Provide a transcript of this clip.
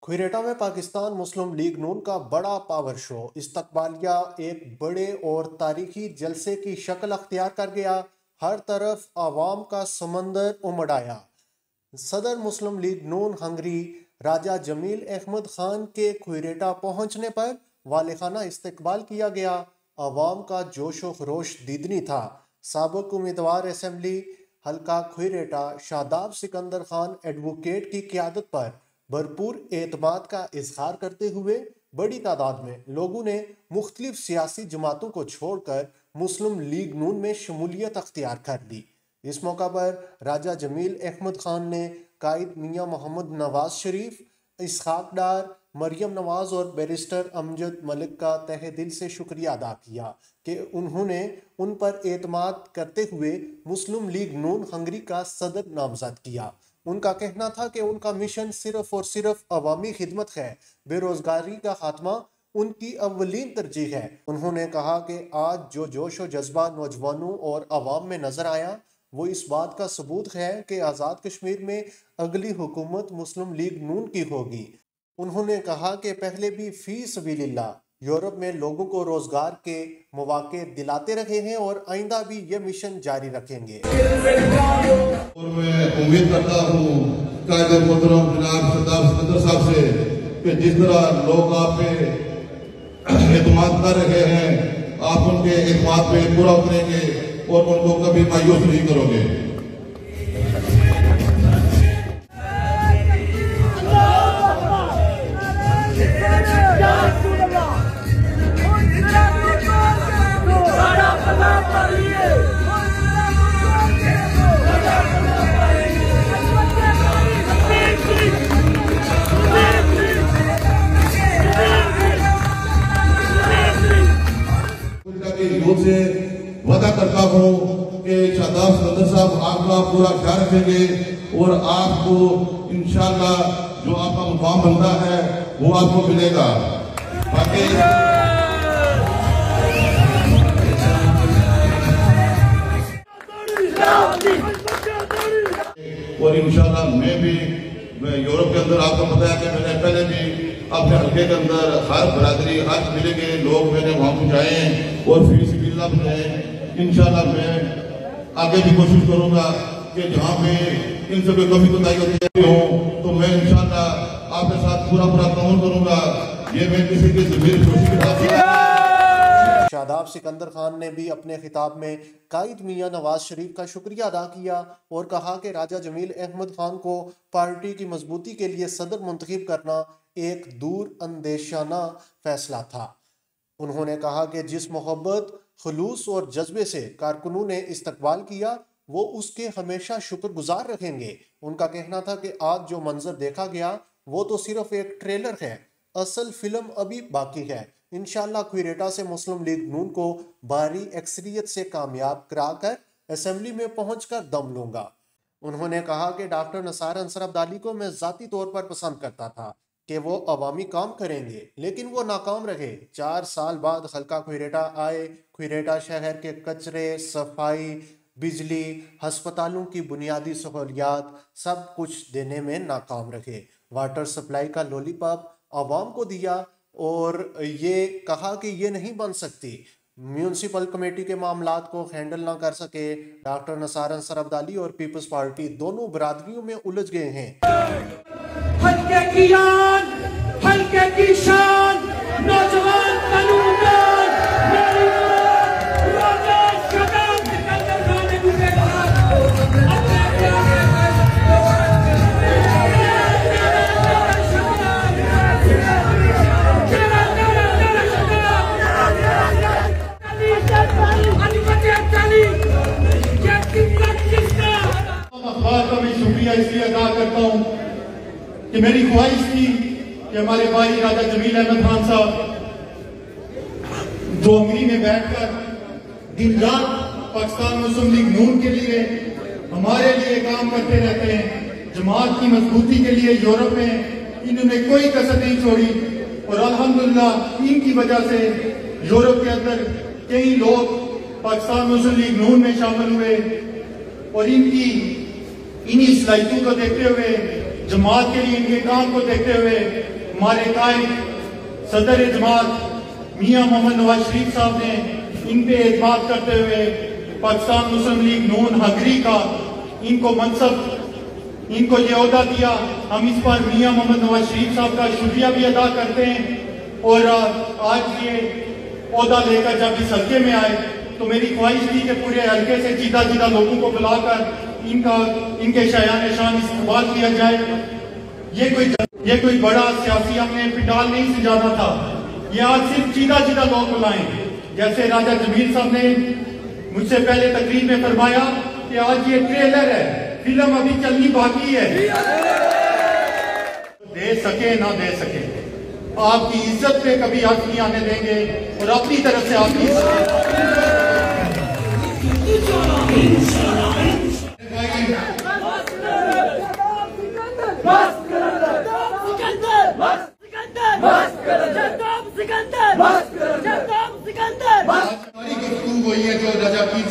क्वेटा में पाकिस्तान मुस्लिम लीग नून का बड़ा पावर शो इस्तकबालिया एक बड़े और तारीखी जलसे की शक्ल अख्तियार कर गया। हर तरफ आवाम का समंदर उमड़ आया। सदर मुस्लिम लीग नून हंगरी राजा जमील अहमद खान के क्वेटा पहुंचने पर वालेखाना इस्तकबाल किया गया। आवाम का जोश व खरोश दीदनी था। साबिक उम्मीदवार असम्बली हल्का क्वेटा शादाब सिकंदर खान एडवोकेट की क़यादत पर भरपूर एतमाद का इजहार करते हुए बड़ी तादाद में लोगों ने मुख्तलिफ सियासी जमातों को छोड़कर मुस्लिम लीग नून में शमूलियत अख्तियार कर ली। इस मौका पर राजा जमील अहमद खान ने कायद मियाँ मोहम्मद नवाज शरीफ, इसहाक डार, मरियम नवाज और बैरिस्टर अमजद मलिक का तहे दिल से शुक्रिया अदा किया कि उन्होंने उन पर एतमाद करते हुए मुस्लिम लीग नून हंगरी का सदर नामजद किया। उनका कहना था कि उनका मिशन सिर्फ और सिर्फ अवामी खिदमत है। बेरोजगारी का खात्मा उनकी अव्वलीन तरजीह है। उन्होंने कहा कि आज जो जोश व जज्बा नौजवानों और अवाम में नजर आया वो इस बात का सबूत है कि आज़ाद कश्मीर में अगली हुकूमत मुस्लिम लीग नून की होगी। उन्होंने कहा कि पहले भी फी सबीलिल्लाह यूरोप में लोगों को रोजगार के मौके दिलाते रहे हैं और आइंदा भी ये मिशन जारी रखेंगे। और मैं उम्मीद करता हूँ कायदे मोहतरम जनाब शादाब सिकंदर साहब से कि जिस तरह लोग आप पे एतमाद कर रहे हैं, आप उनके एतमाद पे पूरा उतरेंगे और उनको कभी मायूस नहीं करोगे। से वादा करता हूँ कि शादाब सिकंदर साहब आपका पूरा ख्याल रखेंगे और आपको इंशाअल्लाह जो आपका मुकाम बनता है वो आपको मिलेगा। बाकी और इंशाअल्लाह मैं भी यूरोप के अंदर आपको पता है कि मैंने पहले भी अपने हल्के के अंदर हर बरादरी हर जिले के लोग मैंने वहाँ पहुँचाए और फिर इंशाअल्लाह मैं आगे भी कोशिश करूंगा कि जहाँ पे इनसे कोई कमी कोताही होती हो तो मैं इंशाअल्लाह आपके साथ पूरा ताउन करूंगा। ये मैं किसी की ज़मीर खुशी के साथ। शादाब सिकंदर खान ने भी अपने खिताब में कायद मियाँ नवाज शरीफ का शुक्रिया अदा किया और कहा कि राजा जमील अहमद खान को पार्टी की मजबूती के लिए सदर मुंतखब करना एक दूर अंदेशाना फैसला था। उन्होंने कहा कि जिस मोहब्बत, खुलूस और जज्बे से कारकुनों ने इस्तकबाल किया वो उसके हमेशा शुक्रगुजार रखेंगे। उनका कहना था कि आज जो मंजर देखा गया वो तो सिर्फ एक ट्रेलर है, असल फिल्म अभी बाकी है। इंशाअल्लाह क्वेटा से मुस्लिम लीग नून को भारी अक्सरियत से कामयाब कराकर असम्बली में पहुंचकर दम लूंगा। उन्होंने कहा कि डॉक्टर निसार अंसर अब्दाली को मैं ज़ाती तौर पर पसंद करता था कि वो अवामी काम करेंगे, लेकिन वो नाकाम रहे। 4 साल बाद हल्का क्वेटा आए। क्वेटा शहर के कचरे, सफाई, बिजली, हस्पतालों की बुनियादी सहूलियात सब कुछ देने में नाकाम रहे। वाटर सप्लाई का लॉलीपॉप आवाम को दिया और ये कहा कि ये नहीं बन सकती। म्यूनसिपल कमेटी के मामलात को हैंडल ना कर सके। डॉक्टर निसार अंसर अब्दाली और पीपल्स पार्टी दोनों बरादरियों में उलझ गए हैं। हल्के की आन, हल्के की शान, नौजवान तनूदार, मेरी राजा शादाब सिकंदर खान ने मुझे कहा का मैं शुक्रिया इसलिए अदा करता हूँ कि मेरी ख्वाहिश थी कि हमारे भाई राजा जमील अहमद खान साहब जो हंगरी में बैठकर दिन रात पाकिस्तान मुस्लिम लीग नून के लिए हमारे लिए काम करते रहते हैं। जमात की मजबूती के लिए यूरोप में इन्होंने कोई कसर नहीं छोड़ी और अल्हम्दुलिल्लाह इनकी वजह से यूरोप के अंदर कई लोग पाकिस्तान मुस्लिम लीग नून में शामिल हुए और इन्हीं सलाहियतों को देखते हुए जमात के लिए इनके काम को देखते हुए हमारे कायद सदर जमात मियां मोहम्मद नवाज शरीफ साहब ने इन पे एतमाद करते हुए पाकिस्तान मुस्लिम लीग नून हंगरी का इनको मनसब इनको ये ओहदा दिया। हम इस पर मियां मोहम्मद नवाज शरीफ साहब का शुक्रिया भी अदा करते हैं। और आज ये ओहदा लेकर जब इस हल्के में आए तो मेरी ख्वाहिश थी कि पूरे हल्के से जीता जीता लोगों को बुलाकर इनके शायान शान इस्तेमाल किया जाए। ये कोई बड़ा सियासी हमने पिटाल नहीं सजाना था, ये आज सिर्फ जीता जीता लोग बुलाएं। जैसे राजा जमील साहब ने मुझसे पहले तकरीर में फरमाया कि आज ये ट्रेलर है, फिल्म अभी चलनी बाकी है। दे सके ना दे सके, आपकी इज्जत पे कभी हाथ नहीं आने देंगे और अपनी तरफ से आपकी गुफ्तगू वही है जो राजा पीर